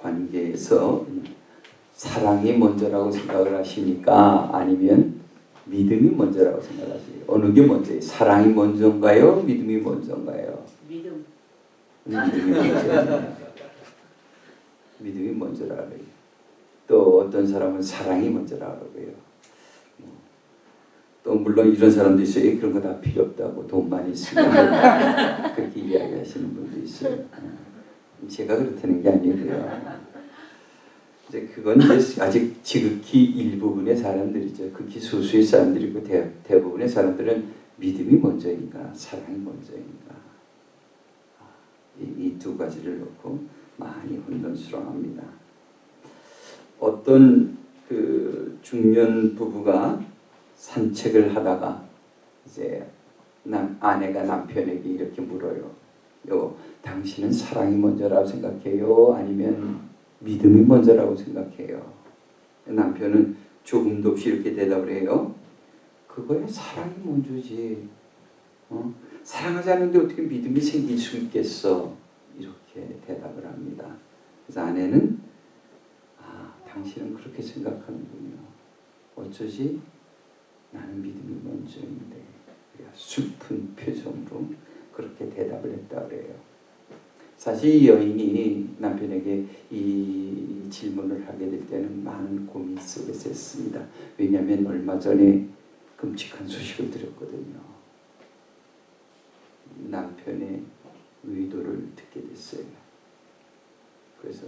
관계에서 사랑이 먼저라고 생각을 하십니까? 아니면 믿음이 먼저라고 생각하세요? 어느 게 먼저예요? 사랑이 먼저인가요? 믿음이 먼저인가요? 믿음. 믿음이 먼저예요. 믿음이 먼저라고 해요. 또 어떤 사람은 사랑이 먼저라고 해요. 또 물론 이런 사람도 있어요. 그런 거 다 필요 없다고, 돈만 있으면 그렇게 이야기하시는 분도 있어요. 제가 그렇다는 게 아니고요. 이제 그건 이제 아직 지극히 일부분의 사람들이죠. 극히 소수의 사람들이고 대부분의 사람들은 믿음이 먼저인가 사랑이 먼저인가, 이 두 가지를 놓고 많이 혼돈스러워합니다. 어떤 그 중년 부부가 산책을 하다가 이제 아내가 남편에게 이렇게 물어요. 당신은 사랑이 먼저라고 생각해요? 아니면 믿음이 먼저라고 생각해요? 남편은 조금도 없이 이렇게 대답을 해요. 그거야 사랑이 먼저지. 사랑하지 않는데 어떻게 믿음이 생길 수 있겠어? 이렇게 대답을 합니다. 그래서 아내는 당신은 그렇게 생각하는군요. 어쩌지? 나는 믿음이 먼저인데. 슬픈 표정으로 그렇게 대답을 했다 그래요. 사실 이 여인이 남편에게 이 질문을 하게 될 때는 많은 고민 속에서 했습니다. 왜냐하면 얼마 전에 끔찍한 소식을 들었거든요. 남편의 위도를 듣게 됐어요. 그래서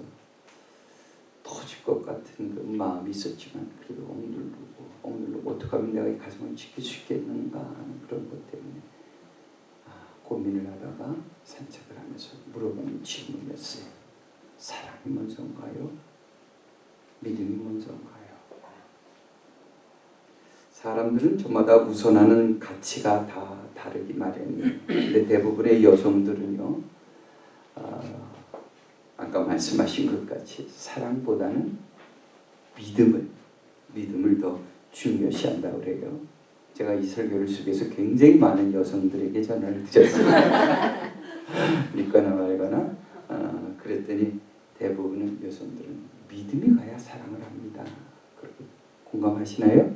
터질 것 같은 그 마음이 있었지만 그래도 억누르고 어떻게 하면 내가 이 가정을 지킬 수 있겠는가 하는 그런 것 때문에 고민을 하다가 산책을 하면서 물어보는 질문이었어요. 사랑이 먼저인가요? 믿음이 먼저인가요? 사람들은 저마다 우선하는 가치가 다 다르기 마련이에요. 근데 대부분의 여성들은요, 아까 말씀하신 것 같이 사랑보다는 믿음을 더 중요시한다고 그래요. 제가 이 설교를 속에서 굉장히 많은 여성들에게 전화를 드렸어요. 믿거나 말거나. 그랬더니 대부분의 여성들은 믿음이 가야 사랑을 합니다. 그렇게 공감하시나요?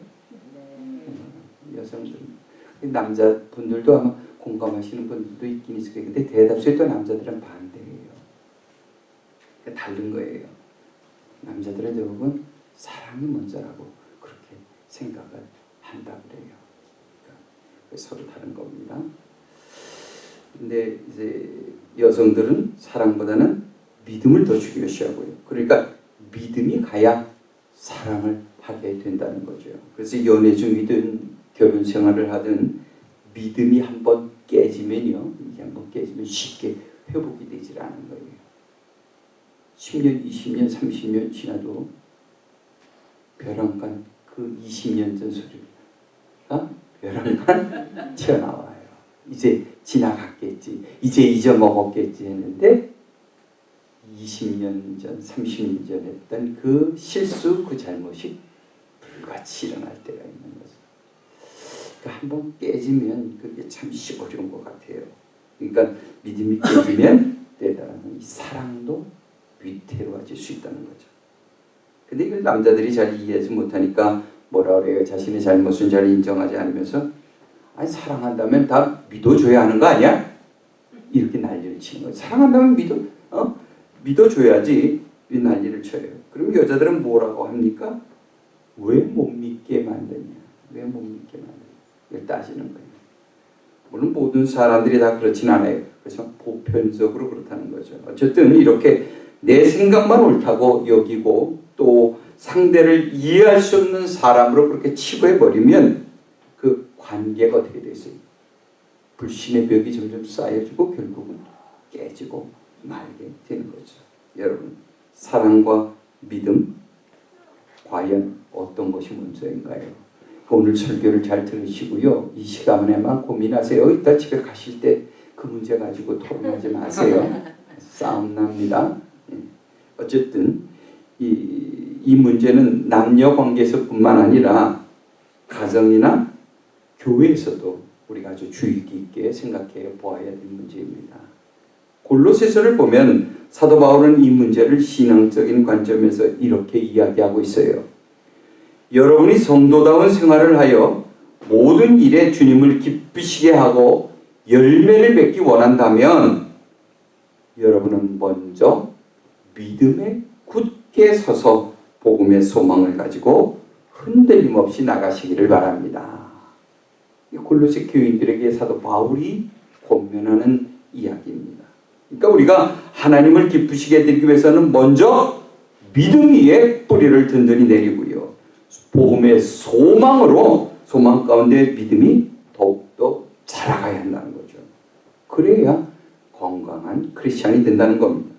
여성들은. 남자분들도 아마 공감하시는 분들도 있긴 있을 거예요. 근데 대다수의 또 남자들은 반대예요. 그러니까 다른 거예요. 남자들은 대부분 사랑이 먼저라고 그렇게 생각을 한다 그래요. 그러니까 서로 다른 겁니다. 근데 이제 여성들은 사랑보다는 믿음을 더 중요시하고요. 그러니까 믿음이 가야 사랑을 하게 된다는 거죠. 그래서 연애 중이든 결혼 생활을 하든 믿음이 한번 깨지면요, 이게 한번 깨지면 쉽게 회복이 되질 않은 거예요. 10년, 20년, 30년 지나도 벼랑간 그 20년 전 소리가 벼랑간 튀어나와요. 이제 지나갔겠지, 이제 잊어먹었겠지 했는데 20년 전, 30년 전 했던 그 실수, 그 잘못이 불같이 일어날 때가 있는 거죠. 그러니까 한번 깨지면 그게 참 어려운 것 같아요. 그러니까 믿음이 깨지면 때따라는 이 사랑도 위태로워질 수 있다는 거죠. 근데 이걸 남자들이 잘 이해하지 못하니까 뭐라 그래요? 자신의 잘못은 잘 인정하지 않으면서 아니 사랑한다면 다 믿어줘야 하는 거 아니야? 이렇게 난리를 치는 거예요. 사랑한다면 믿어줘야지. 이 난리를 쳐요. 그럼 여자들은 뭐라고 합니까? 왜 못 믿게 만드냐? 왜 못 믿게 만드냐? 이걸 따지는 거예요. 물론 모든 사람들이 다 그렇진 않아요. 그래서 보편적으로 그렇다는 거죠. 어쨌든 이렇게 내 생각만 옳다고 여기고 또 상대를 이해할 수 없는 사람으로 그렇게 치부해버리면 그 관계가 어떻게 되겠어요? 불신의 벽이 점점 쌓여지고 결국은 깨지고 말게 되는 거죠. 여러분, 사랑과 믿음 과연 어떤 것이 먼저인가요? 오늘 설교를 잘 들으시고요. 이 시간에만 고민하세요. 이따 집에 가실 때 그 문제 가지고 토론하지 마세요. 싸움 납니다. 어쨌든 이 문제는 남녀 관계에서뿐만 아니라 가정이나 교회에서도 우리가 아주 주의 깊게 생각해 보아야 될 문제입니다. 골로새서를 보면 사도 바울은 이 문제를 신앙적인 관점에서 이렇게 이야기하고 있어요. 여러분이 성도다운 생활을 하여 모든 일에 주님을 기쁘시게 하고 열매를 맺기 원한다면 여러분은 먼저 믿음에 굳게 서서 복음의 소망을 가지고 흔들림 없이 나가시기를 바랍니다. 골로새 교인들에게 사도 바울이 권면하는 이야기입니다. 그러니까 우리가 하나님을 기쁘시게 드리기 위해서는 먼저 믿음 위에 뿌리를 든든히 내리고요. 복음의 소망으로 소망 가운데 믿음이 더욱더 자라가야 한다는 거죠. 그래야 건강한 크리스찬이 된다는 겁니다.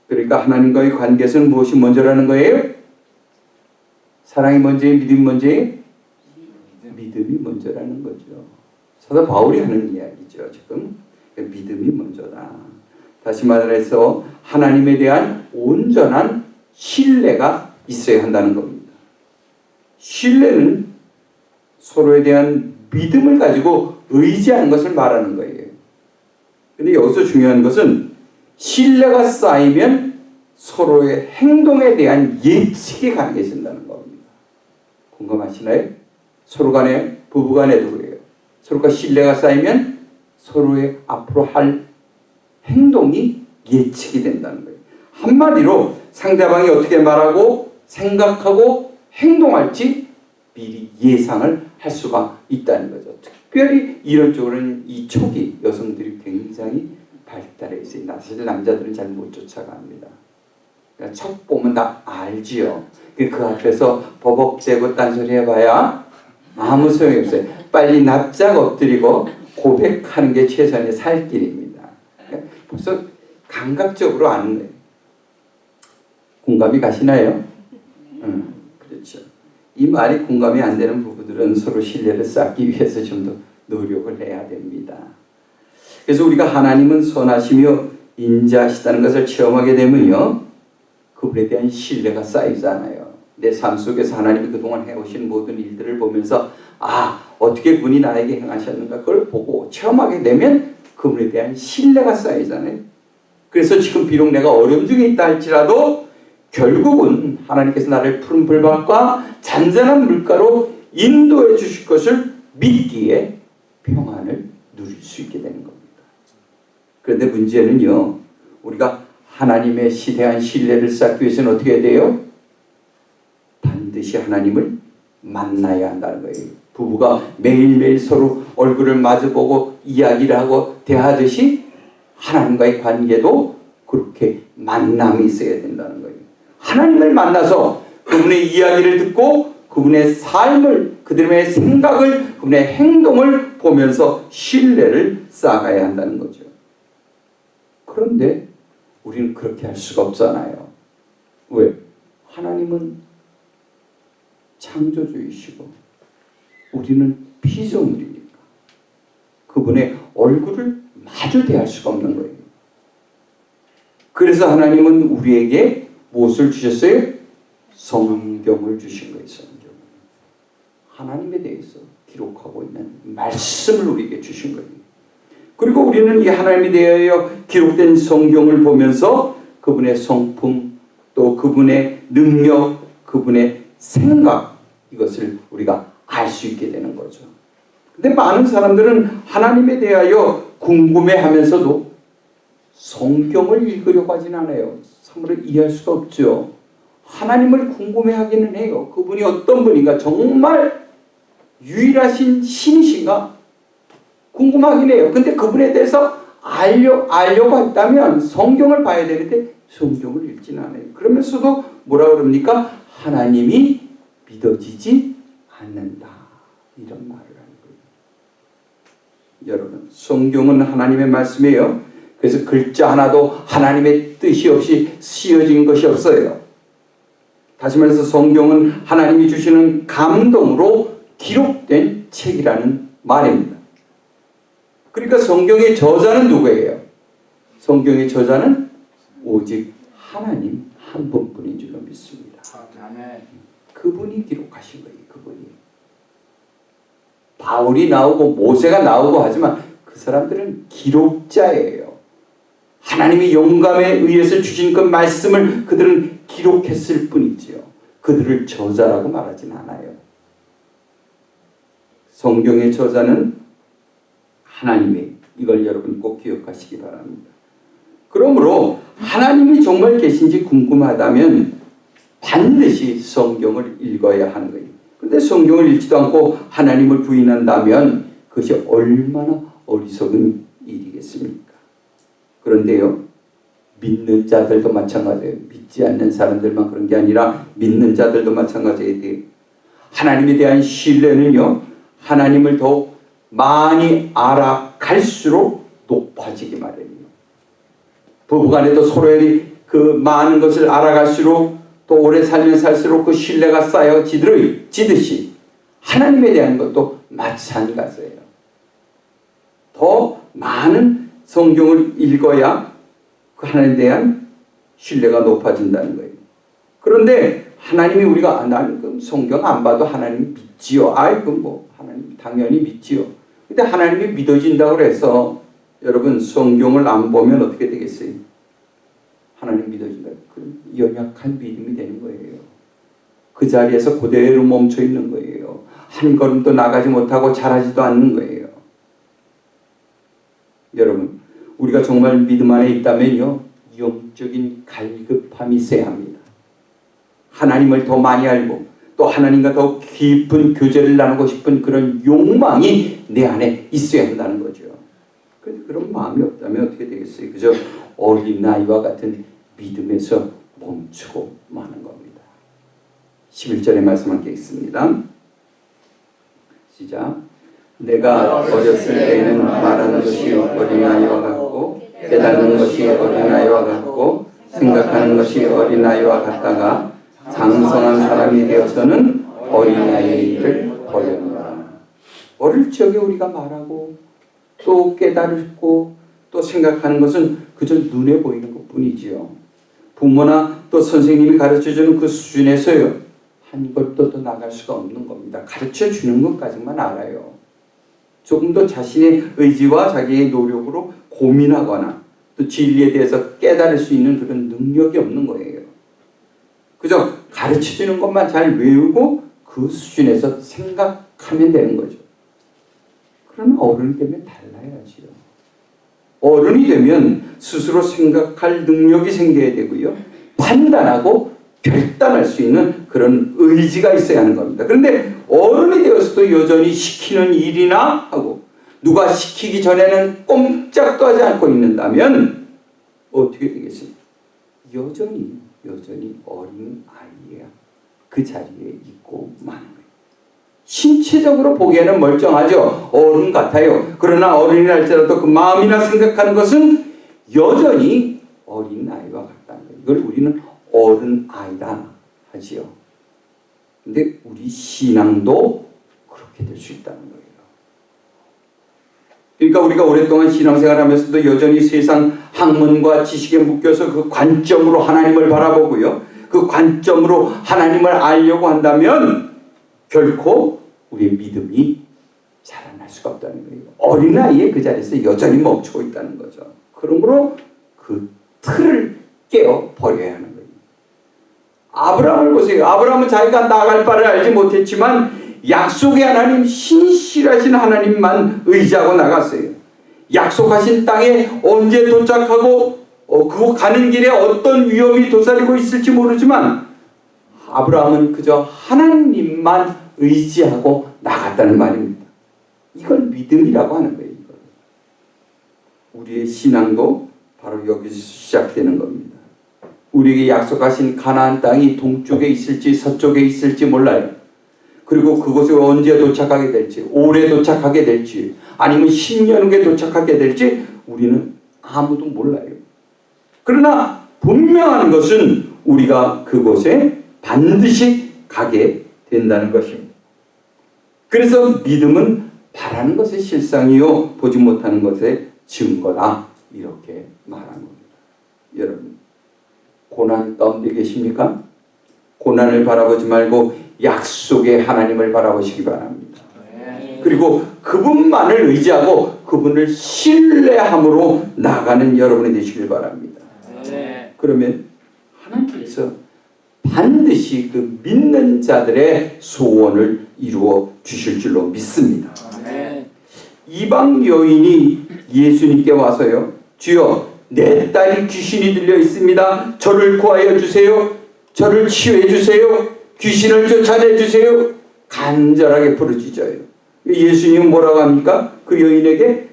그러니까 하나님과의 관계에서는 무엇이 먼저라는 거예요? 사랑이 먼저예요? 믿음이 먼저예요? 믿음이 먼저라는 거죠. 사도 바울이 하는 이야기죠. 지금 믿음이 먼저다. 다시 말해서 하나님에 대한 온전한 신뢰가 있어야 한다는 겁니다. 신뢰는 서로에 대한 믿음을 가지고 의지하는 것을 말하는 거예요. 근데 여기서 중요한 것은 신뢰가 쌓이면 서로의 행동에 대한 예측이 가능해진다는 겁니다. 공감하시나요? 서로 간에, 부부 간에도 그래요. 서로가 신뢰가 쌓이면 서로의 앞으로 할 행동이 예측이 된다는 거예요. 한마디로 상대방이 어떻게 말하고 생각하고 행동할지 미리 예상을 할 수가 있다는 거죠. 특별히 이런 쪽으로는 이 촉이 여성들이 굉장히 발달해 있어요. 사실 남자들은 잘 못 쫓아갑니다. 그러니까 촉 보면 다 알지요. 그 앞에서 버벅대고 딴소리 해봐야 아무 소용이 없어요. 빨리 납작 엎드리고 고백하는 게 최선의 살 길입니다. 그러니까 벌써 감각적으로 아는 거예요. 공감이 가시나요? 그렇죠. 이 말이 공감이 안 되는 부부들은 서로 신뢰를 쌓기 위해서 좀 더 노력을 해야 됩니다. 그래서 우리가 하나님은 선하시며 인자하시다는 것을 체험하게 되면요, 그분에 대한 신뢰가 쌓이잖아요. 내 삶 속에서 하나님이 그동안 해오신 모든 일들을 보면서 어떻게 그분이 나에게 행하셨는가 그걸 보고 체험하게 되면 그분에 대한 신뢰가 쌓이잖아요. 그래서 지금 비록 내가 어려움 중에 있다 할지라도 결국은 하나님께서 나를 푸른 불밭과 잔잔한 물가로 인도해 주실 것을 믿기에 평안을 누릴 수 있게 되는 겁니다. 그런데 문제는요, 우리가 하나님의 시대한 신뢰를 쌓기 위해서는 어떻게 해야 돼요? 반드시 하나님을 만나야 한다는 거예요. 부부가 매일매일 서로 얼굴을 마주보고 이야기를 하고 대하듯이 하나님과의 관계도 그렇게 만남이 있어야 된다는 거예요. 하나님을 만나서 그분의 이야기를 듣고 그분의 삶을, 그들의 생각을, 그분의 행동을 보면서 신뢰를 쌓아가야 한다는 거죠. 그런데 우리는 그렇게 할 수가 없잖아요. 왜? 하나님은 창조주이시고 우리는 피조물이니까 그분의 얼굴을 마주 대할 수가 없는 거예요. 그래서 하나님은 우리에게 무엇을 주셨어요? 성경을 주신 거예요. 성경. 하나님에 대해서 기록하고 있는 말씀을 우리에게 주신 거예요. 그리고 우리는 이 하나님에 대하여 기록된 성경을 보면서 그분의 성품, 또 그분의 능력, 그분의 생각, 이것을 우리가 알 수 있게 되는 거죠. 근데 많은 사람들은 하나님에 대하여 궁금해하면서도 성경을 읽으려고 하진 않아요. 참으로 이해할 수가 없죠. 하나님을 궁금해하기는 해요. 그분이 어떤 분인가, 정말 유일하신 신이신가 궁금하긴 해요. 근데 그분에 대해서 알려고 했다면 성경을 봐야 되는데 성경을 읽지는 않아요. 그러면서도 뭐라 그럽니까? 하나님이 믿어지지 않는다. 이런 말을 하는 거예요. 여러분, 성경은 하나님의 말씀이에요. 그래서 글자 하나도 하나님의 뜻이 없이 쓰여진 것이 없어요. 다시 말해서 성경은 하나님이 주시는 감동으로 기록된 책이라는 말입니다. 그러니까 성경의 저자는 누구예요? 성경의 저자는 오직 하나님 한 분뿐인 줄로 믿습니다. 그분이 기록하신 거예요. 그분이. 바울이 나오고 모세가 나오고 하지만 그 사람들은 기록자예요. 하나님이 영감에 의해서 주신 그 말씀을 그들은 기록했을 뿐이지요. 그들을 저자라고 말하진 않아요. 성경의 저자는 하나님의, 이걸 여러분 꼭 기억하시기 바랍니다. 그러므로 하나님이 정말 계신지 궁금하다면 반드시 성경을 읽어야 하는 거예요. 그런데 성경을 읽지도 않고 하나님을 부인한다면 그것이 얼마나 어리석은 일이겠습니까? 그런데요, 믿는 자들도 마찬가지예요. 믿지 않는 사람들만 그런 게 아니라 믿는 자들도 마찬가지예요. 하나님에 대한 신뢰는요, 하나님을 더욱 많이 알아갈수록 높아지기 마련이에요. 부부간에도 서로의 그 많은 것을 알아갈수록 또 오래 살면 살수록 그 신뢰가 쌓여지듯이 하나님에 대한 것도 마찬가지예요. 더 많은 성경을 읽어야 그 하나님에 대한 신뢰가 높아진다는 거예요. 그런데 하나님이 우리가 나는 성경 안 봐도 하나님 믿지요. 아이고 뭐 하나님 당연히 믿지요. 근데 하나님이 믿어진다고 해서 여러분 성경을 안 보면 어떻게 되겠어요? 하나님 믿어진다. 그 연약한 믿음이 되는 거예요. 그 자리에서 그대로 멈춰 있는 거예요. 한 걸음도 나가지 못하고 자라지도 않는 거예요. 여러분, 우리가 정말 믿음 안에 있다면요, 영적인 갈급함이 있어야 합니다. 하나님을 더 많이 알고 또 하나님과 더 깊은 교제를 나누고 싶은 그런 욕망이 내 안에 있어야 한다는 거죠. 그런 마음이 없다면 어떻게 되겠어요? 그저 어린아이와 같은 믿음에서 멈추고 마는 겁니다. 11절의 말씀 함께 읽습니다. 시작. 내가 어렸을 때에는 말하는 것이 어린아이와 같고 깨닫는 것이 어린아이와 같고 생각하는 것이 어린아이와 같다가 장성한 사람이 되어서는 어린아이의 일을 버렸노라. 어릴 적에 우리가 말하고 또 깨달고 또 생각하는 것은 그저 눈에 보이는 것뿐이지요. 부모나 또 선생님이 가르쳐주는 그 수준에서요, 한 걸음도 더 나갈 수가 없는 겁니다. 가르쳐주는 것까지만 알아요. 조금 더 자신의 의지와 자기의 노력으로 고민하거나 또 진리에 대해서 깨달을 수 있는 그런 능력이 없는 거예요. 그저 가르쳐주는 것만 잘 외우고 그 수준에서 생각하면 되는 거죠. 그러나 어른이 되면 달라야지요. 어른이 되면 스스로 생각할 능력이 생겨야 되고요. 판단하고 결단할 수 있는 그런 의지가 있어야 하는 겁니다. 그런데 어른이 되어서도 여전히 시키는 일이나 하고 누가 시키기 전에는 꼼짝도 하지 않고 있는다면 어떻게 되겠습니까? 여전히 어린 아이야. 그 자리에 있고 마는 거예요. 신체적으로 보기에는 멀쩡하죠. 어른 같아요. 그러나 어린이랄지라도 그 마음이나 생각하는 것은 여전히 어린 아이와 같다는 거예요. 이걸 우리는 어른 아이다 하지요. 근데 우리 신앙도 그렇게 될 수 있다는 거예요. 그러니까 우리가 오랫동안 신앙생활하면서도 여전히 세상 학문과 지식에 묶여서 그 관점으로 하나님을 바라보고요, 그 관점으로 하나님을 알려고 한다면 결코 우리의 믿음이 자라날 수가 없다는 거예요. 어린아이의 그 자리에서 여전히 멈추고 있다는 거죠. 그러므로 그 틀을 깨어 버려야 하는 거예요. 아브라함을 보세요. 아브라함은 자기가 나아갈 바를 알지 못했지만 약속의 하나님, 신실하신 하나님만 의지하고 나갔어요. 약속하신 땅에 언제 도착하고 그 가는 길에 어떤 위험이 도사리고 있을지 모르지만 아브라함은 그저 하나님만 의지하고 나갔다는 말입니다. 이걸 믿음이라고 하는 거예요. 이걸. 우리의 신앙도 바로 여기서 시작되는 겁니다. 우리에게 약속하신 가나안 땅이 동쪽에 있을지 서쪽에 있을지 몰라요. 그리고 그곳에 언제 도착하게 될지, 올해 도착하게 될지, 아니면 10년 후에 도착하게 될지 우리는 아무도 몰라요. 그러나 분명한 것은 우리가 그곳에 반드시 가게 된다는 것입니다. 그래서 믿음은 바라는 것의 실상이요 보지 못하는 것의 증거다, 이렇게 말한 겁니다. 여러분, 고난 가운데 계십니까? 고난을 바라보지 말고 약속의 하나님을 바라보시기 바랍니다. 그리고 그분만을 의지하고 그분을 신뢰함으로 나가는 여러분이 되시길 바랍니다. 그러면 하나님께서 반드시 그 믿는 자들의 소원을 이루어 주실 줄로 믿습니다. 이방 여인이 예수님께 와서요, 주여, 내 딸이 귀신이 들려 있습니다. 저를 구하여 주세요. 저를 치유해 주세요. 귀신을 쫓아내 주세요. 간절하게 부르짖어요. 예수님은 뭐라고 합니까? 그 여인에게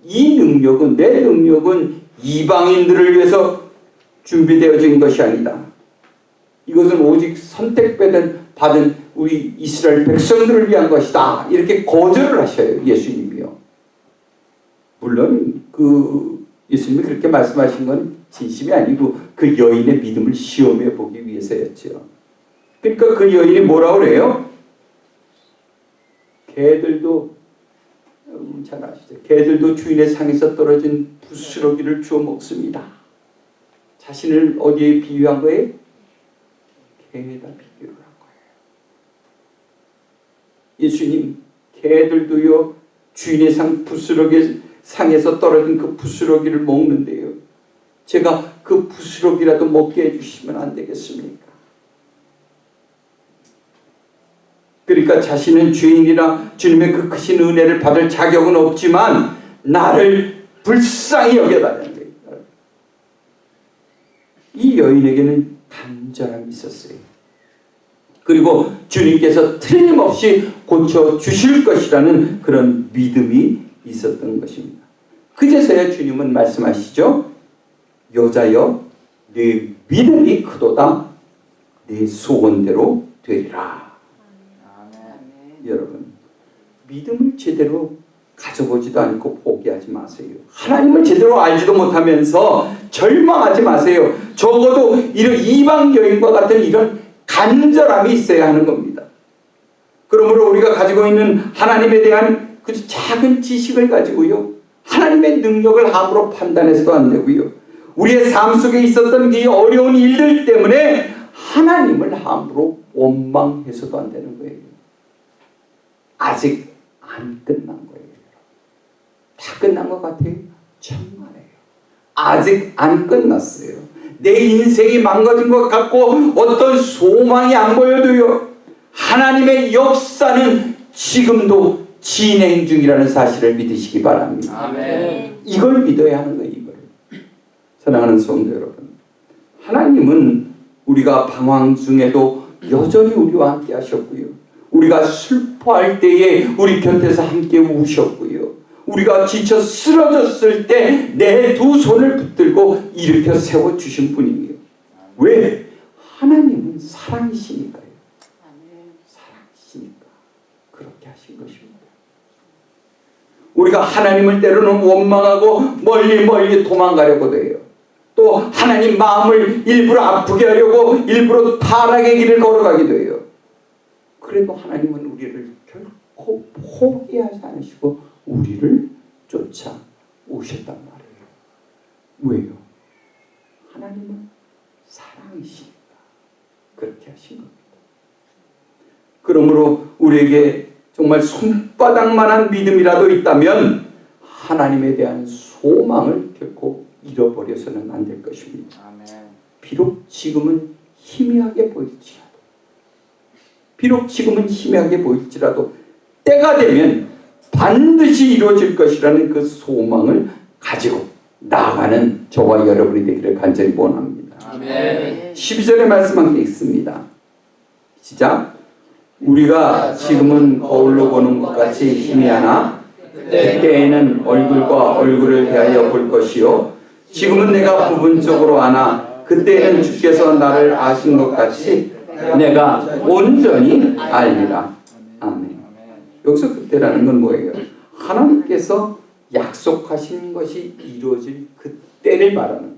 이 능력은, 내 능력은 이방인들을 위해서 준비되어진 것이 아니다. 이것은 오직 받은 우리 이스라엘 백성들을 위한 것이다. 이렇게 거절을 하셔요, 예수님이요. 물론 예수님이 그렇게 말씀하신 건 진심이 아니고 그 여인의 믿음을 시험해 보기 위해서였죠. 그러니까 그 여인이 뭐라고 그래요? 개들도, 여러분 잘 아시죠? 개들도 주인의 상에서 떨어진 부스러기를 주워 먹습니다. 자신을 어디에 비유한 거예요? 개에다 비유를 한 거예요. 예수님, 개들도요, 주인의 상에서 떨어진 그 부스러기를 먹는데요, 제가 그 부스러기라도 먹게 해주시면 안 되겠습니까? 그러니까 자신은 죄인이라 주님의 그 크신 은혜를 받을 자격은 없지만 나를 불쌍히 여겨달라는 거예요. 이 여인에게는 간절함이 있었어요. 그리고 주님께서 틀림없이 고쳐주실 것이라는 그런 믿음이 있었던 것입니다. 그제서야 주님은 말씀하시죠. 여자여, 네 믿음이 크도다. 네 소원대로 되리라. 여러분, 믿음을 제대로 가져보지도 않고 포기하지 마세요. 하나님을 제대로 알지도 못하면서 절망하지 마세요. 적어도 이런 이방 여인과 같은 이런 간절함이 있어야 하는 겁니다. 그러므로 우리가 가지고 있는 하나님에 대한 그 작은 지식을 가지고요, 하나님의 능력을 함부로 판단해서도 안 되고요, 우리의 삶 속에 있었던 이 어려운 일들 때문에 하나님을 함부로 원망해서도 안 되는 거예요. 아직 안 끝난 거예요. 다 끝난 것 같아요? 정말이에요. 아직 안 끝났어요. 내 인생이 망가진 것 같고 어떤 소망이 안 보여도요, 하나님의 역사는 지금도 진행 중이라는 사실을 믿으시기 바랍니다. 아멘. 이걸 믿어야 하는 거예요. 이걸. 사랑하는 성도 여러분, 하나님은 우리가 방황 중에도 여전히 우리와 함께 하셨고요, 우리가 슬퍼할 때에 우리 곁에서 함께 우셨고요, 우리가 지쳐 쓰러졌을 때 내 두 손을 붙들고 일으켜 세워주신 분이에요. 왜? 하나님은 사랑이시니까요. 사랑이시니까 그렇게 하신 것입니다. 우리가 하나님을 때로는 원망하고 멀리 도망가려고도 해요. 또 하나님 마음을 일부러 아프게 하려고 일부러 타락의 길을 걸어가기도 해요. 그래도 하나님은 우리를 결코 포기하지 않으시고 우리를 쫓아오셨단 말이에요. 왜요? 하나님은 사랑이시니까 그렇게 하신 겁니다. 그러므로 우리에게 정말 손바닥만한 믿음이라도 있다면 하나님에 대한 소망을 결코 잃어버려서는 안 될 것입니다. 아멘. 비록 지금은 희미하게 보일지라도 때가 되면 반드시 이루어질 것이라는 그 소망을 가지고 나아가는 저와 여러분이 되기를 간절히 원합니다. 아멘. 12절의 말씀 함께 읽습니다. 시작. 우리가 지금은 거울로 보는 것 같이 희미하나 그때에는 얼굴과 얼굴을 대하여 볼 것이요, 지금은 내가 부분적으로 아나 그때에는 주께서 나를 아신 것 같이 내가 온전히 알리라. 아멘. 여기서 그때라는 건 뭐예요? 하나님께서 약속하신 것이 이루어질 그때를 말하는 거예요.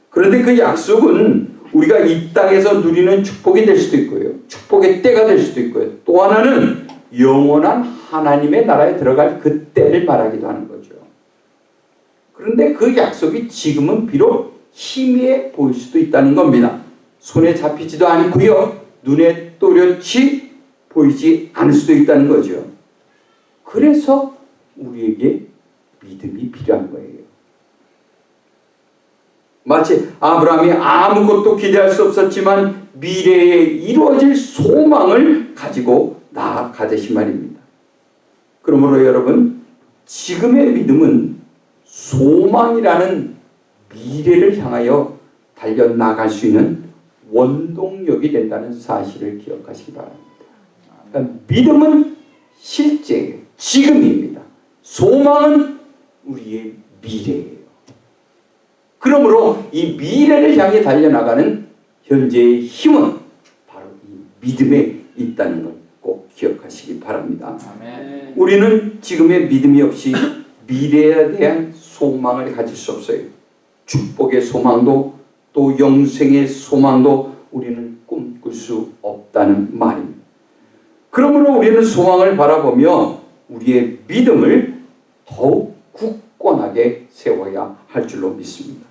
그런데 그 약속은 우리가 이 땅에서 누리는 축복이 될 수도 있고요, 축복의 때가 될 수도 있고요, 또 하나는 영원한 하나님의 나라에 들어갈 그때를 말하기도 하는 거죠. 그런데 그 약속이 지금은 비록 희미해 보일 수도 있다는 겁니다. 손에 잡히지도 않고요, 눈에 또렷이 보이지 않을 수도 있다는 거죠. 그래서 우리에게 믿음이 필요한 거예요. 마치 아브라함이 아무것도 기대할 수 없었지만 미래에 이루어질 소망을 가지고 나아가듯이 말입니다. 그러므로 여러분, 지금의 믿음은 소망이라는 미래를 향하여 달려나갈 수 있는 원동력이 된다는 사실을 기억하시기 바랍니다. 그러니까 믿음은 실제예요. 지금입니다. 소망은 우리의 미래예요. 그러므로 이 미래를 향해 달려나가는 현재의 힘은 바로 이 믿음에 있다는 걸 꼭 기억하시기 바랍니다. 아멘. 우리는 지금의 믿음이 없이 미래에 대한 소망을 가질 수 없어요. 축복의 소망도 또 영생의 소망도 우리는 꿈꿀 수 없다는 말입니다. 그러므로 우리는 소망을 바라보며 우리의 믿음을 더욱 굳건하게 세워야 할 줄로 믿습니다.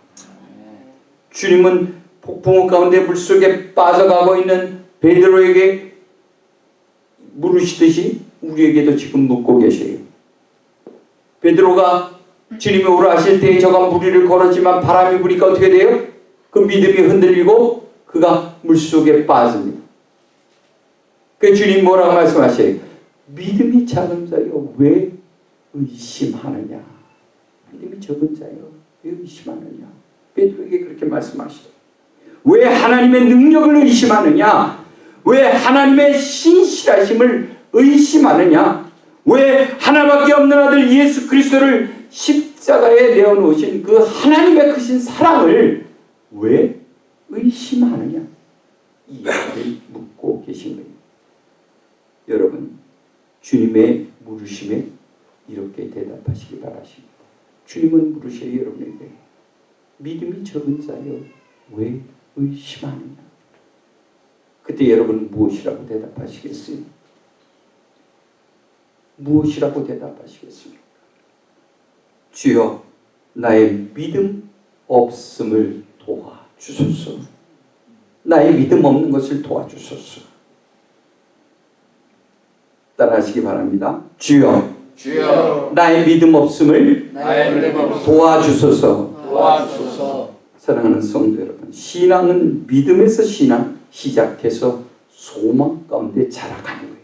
주님은 폭풍우 가운데 물속에 빠져가고 있는 베드로에게 물으시듯이 우리에게도 지금 묻고 계세요. 베드로가 주님이 오라 하실 때 저가 물 위를 걸었지만 바람이 부니까 어떻게 돼요? 그 믿음이 흔들리고 그가 물속에 빠집니다. 그 주님 뭐라고 말씀하셔요? 믿음이 작은 자여 왜 의심하느냐? 믿음이 적은 자여 왜 의심하느냐? 베드로에게 그렇게 말씀하시죠. 왜 하나님의 능력을 의심하느냐? 왜 하나님의 신실하심을 의심하느냐? 왜 하나밖에 없는 아들 예수 그리스도를 십자가에 내어놓으신 그 하나님의 크신 사랑을 왜 의심하느냐? 이 이야기를 묻고 계신 거예요. 여러분, 주님의 물으심에 이렇게 대답하시기 바라십니다. 주님은 물으셔요, 여러분에게. 믿음이 적은 자여 왜 의심하느냐? 그때 여러분 무엇이라고 대답하시겠어요? 무엇이라고 대답하시겠습니까? 주여, 나의 믿음 없음을 도와주소서. 나의 믿음 없는 것을 도와주소서. 따라하시기 바랍니다. 주여, 주여, 나의 믿음 없음을 도와주소서. 도와주소서. 사랑하는 성도 여러분, 신앙은 믿음에서 신앙 시작해서 소망 가운데 자라가는 거예요.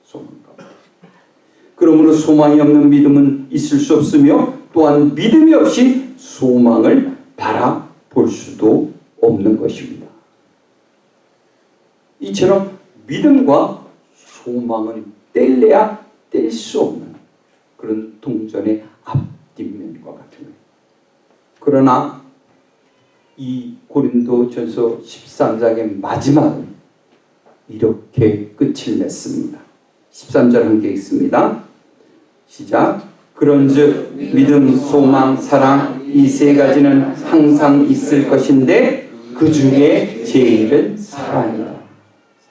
소망 가운데. 그러므로 소망이 없는 믿음은 있을 수 없으며 또한 믿음이 없이 소망을 바라볼 수도 없는 것입니다. 이처럼 믿음과 소망은 뗄래야 뗄 수 없는 그런 동전의 앞뒷면과 같은 거예요. 그러나 이 고린도전서 13장의 마지막은 이렇게 끝을 맺습니다. 13절 함께 읽습니다. 시작. 그런즉 믿음, 소망, 사랑 이 세 가지는 항상 있을 것인데 그 중에 제일은 사랑이다.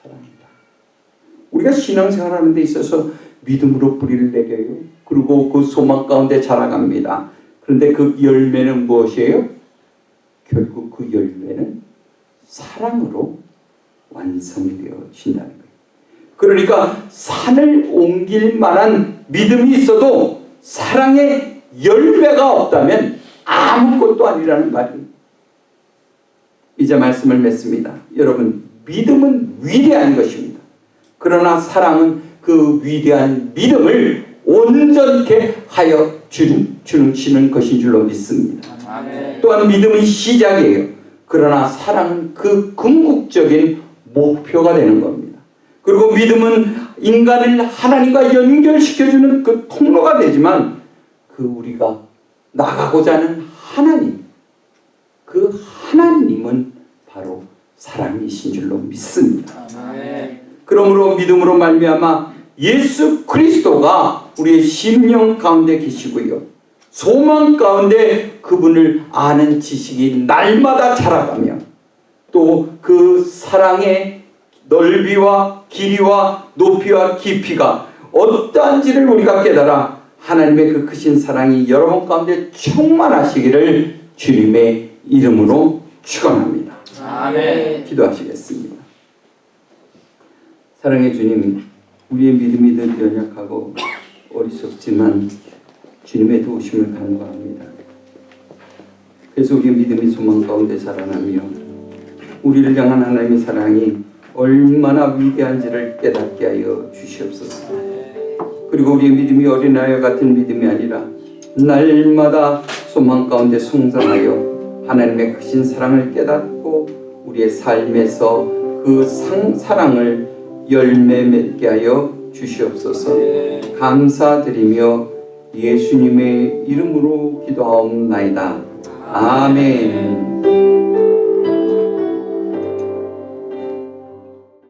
사랑이다. 우리가 신앙생활하는 데 있어서 믿음으로 뿌리를 내려요. 그리고 그 소망 가운데 자라갑니다. 그런데 그 열매는 무엇이에요? 결국 그 열매는 사랑으로 완성되어진다는 거예요. 그러니까 산을 옮길 만한 믿음이 있어도 사랑의 열매가 없다면 아무것도 아니라는 말이에요. 이제 말씀을 맺습니다. 여러분, 믿음은 위대한 것입니다. 그러나 사랑은 그 위대한 믿음을 온전케 하여 주시는 것인 줄로 믿습니다. 아멘. 또한 믿음은 시작이에요. 그러나 사랑은 그 궁극적인 목표가 되는 겁니다. 그리고 믿음은 인간을 하나님과 연결시켜주는 그 통로가 되지만 그 우리가 나가고자 하는 하나님, 그 하나님은 바로 사랑이신 줄로 믿습니다. 아멘. 그러므로 믿음으로 말미암아 예수 그리스도가 우리의 심령 가운데 계시고요. 소망 가운데 그분을 아는 지식이 날마다 자라가며 또 그 사랑의 넓이와 길이와 높이와 깊이가 어떠한지를 우리가 깨달아 하나님의 그 크신 사랑이 여러분 가운데 충만하시기를 주님의 이름으로 축원합니다. 아멘. 기도하시겠습니다. 사랑의 주님, 우리의 믿음이 늘 연약하고 어리석지만 주님의 도우심을 간구합니다. 그래서 우리의 믿음이 소망 가운데 자라나며 우리를 향한 하나님의 사랑이 얼마나 위대한지를 깨닫게 하여 주시옵소서. 그리고 우리의 믿음이 어린아이와 같은 믿음이 아니라 날마다 소망 가운데 성장하여 하나님의 크신 사랑을 깨닫고 우리의 삶에서 그 사랑을 열매 맺게 하여 주시옵소서. 감사드리며 예수님의 이름으로 기도하옵나이다. 아멘.